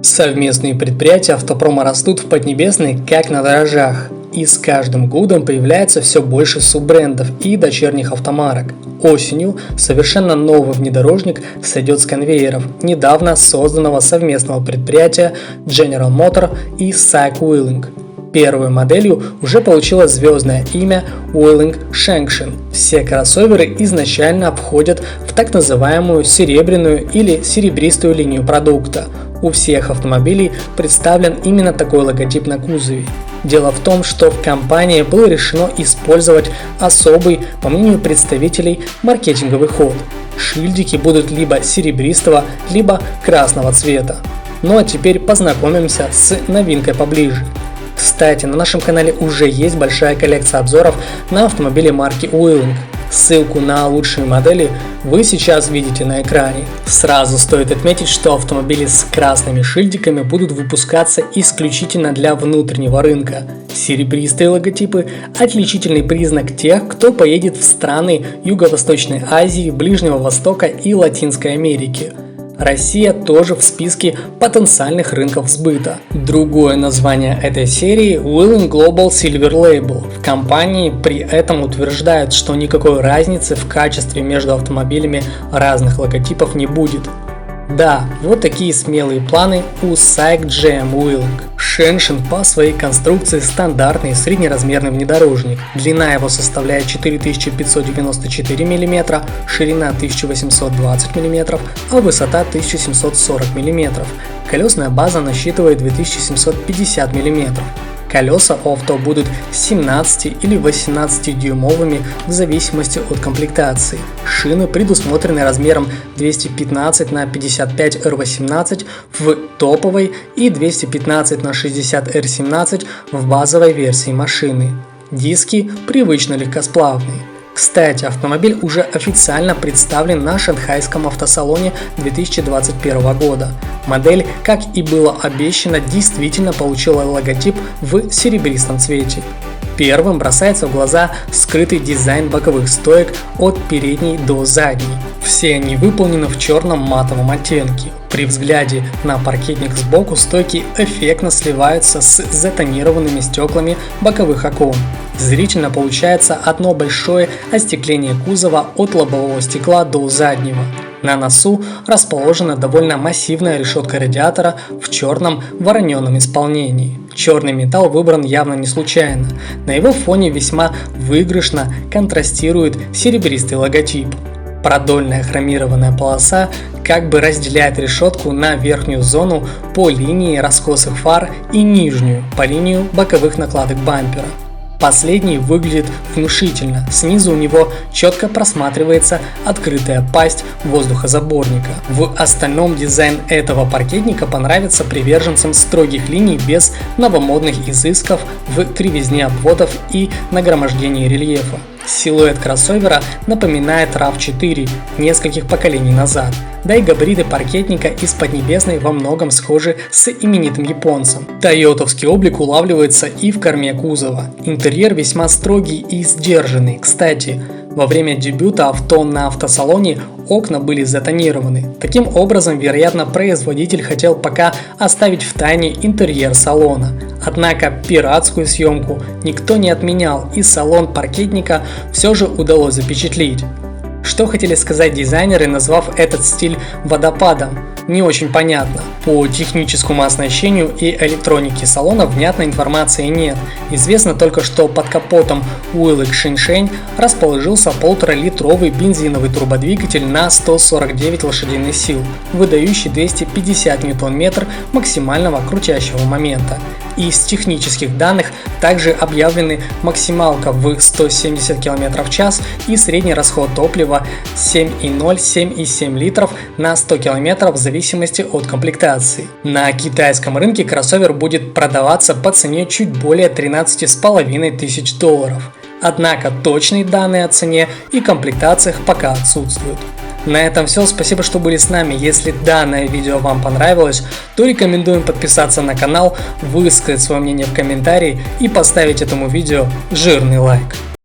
Совместные предприятия автопрома растут в Поднебесной как на дрожжах. И с каждым годом появляется все больше суббрендов и дочерних автомарок. Осенью совершенно новый внедорожник сойдет с конвейеров недавно созданного совместного предприятия General Motors и SAIC Wheeling. Первой моделью уже получила звездное имя Wheeling Shengshin. Все кроссоверы изначально входят в так называемую серебряную или серебристую линию продукта. У всех автомобилей представлен именно такой логотип на кузове. Дело в том, что в компании было решено использовать особый, по мнению представителей, маркетинговый ход. Шильдики будут либо серебристого, либо красного цвета. Ну а теперь познакомимся с новинкой поближе. Кстати, на нашем канале уже есть большая коллекция обзоров на автомобили марки Wheeling. Ссылку на лучшие модели вы сейчас видите на экране. Сразу стоит отметить, что автомобили с красными шильдиками будут выпускаться исключительно для внутреннего рынка. Серебристые логотипы – отличительный признак тех, кто поедет в страны Юго-Восточной Азии, Ближнего Востока и Латинской Америки. Россия тоже в списке потенциальных рынков сбыта. Другое название этой серии – Wheeling Global Silver Label. В компании при этом утверждают, что никакой разницы в качестве между автомобилями разных логотипов не будет. Да, вот такие смелые планы у SAIC GM Wheeling. Shengshin по своей конструкции стандартный среднеразмерный внедорожник. Длина его составляет 4594 мм, ширина 1820 мм, а высота 1740 мм. Колесная база насчитывает 2750 мм. Колеса у авто будут 17 или 18 дюймовыми в зависимости от комплектации. Шины предусмотрены размером 215 на 55 R18 в топовой и 215 на 60 R17 в базовой версии машины. Диски привычно легкосплавные. Кстати, автомобиль уже официально представлен на Шанхайском автосалоне 2021 года. Модель, как и было обещано, действительно получила логотип в серебристом цвете. Первым бросается в глаза скрытый дизайн боковых стоек от передней до задней. Все они выполнены в черном матовом оттенке. При взгляде на паркетник сбоку стойки эффектно сливаются с затонированными стеклами боковых окон. Зрительно получается одно большое остекление кузова от лобового стекла до заднего. На носу расположена довольно массивная решетка радиатора в черном вороненом исполнении. Черный металл выбран явно не случайно. На его фоне весьма выигрышно контрастирует серебристый логотип. Продольная хромированная полоса как бы разделяет решетку на верхнюю зону по линии раскосых фар и нижнюю по линию боковых накладок бампера. Последний выглядит внушительно, снизу у него четко просматривается открытая пасть воздухозаборника. В остальном дизайн этого паркетника понравится приверженцам строгих линий без новомодных изысков в кривизне обводов и нагромождении рельефа. Силуэт кроссовера напоминает RAV4 нескольких поколений назад, да и габариты паркетника из Поднебесной во многом схожи с именитым японцем. Тойотовский облик улавливается и в корме кузова. Интерьер весьма строгий и сдержанный. Кстати, во время дебюта авто на автосалоне окна были затонированы. Таким образом, вероятно, производитель хотел пока оставить в тайне интерьер салона. Однако пиратскую съемку никто не отменял, и салон паркетника все же удалось запечатлеть. Что хотели сказать дизайнеры, назвав этот стиль водопадом? Не очень понятно. По техническому оснащению и электронике салона внятной информации нет. Известно только, что под капотом Wheeling Shengshin расположился 1,5-литровый бензиновый турбодвигатель на 149 лошадиных сил, выдающий 250 Нм максимального крутящего момента. Из технических данных также объявлены максималка в 170 км в час и средний расход топлива 7,0-7,7 литров на 100 км в зависимости от комплектации. На китайском рынке кроссовер будет продаваться по цене чуть более 13,5 тысяч долларов. Однако точные данные о цене и комплектациях пока отсутствуют. На этом все, спасибо, что были с нами. Если данное видео вам понравилось, то рекомендуем подписаться на канал, высказать свое мнение в комментарии и поставить этому видео жирный лайк.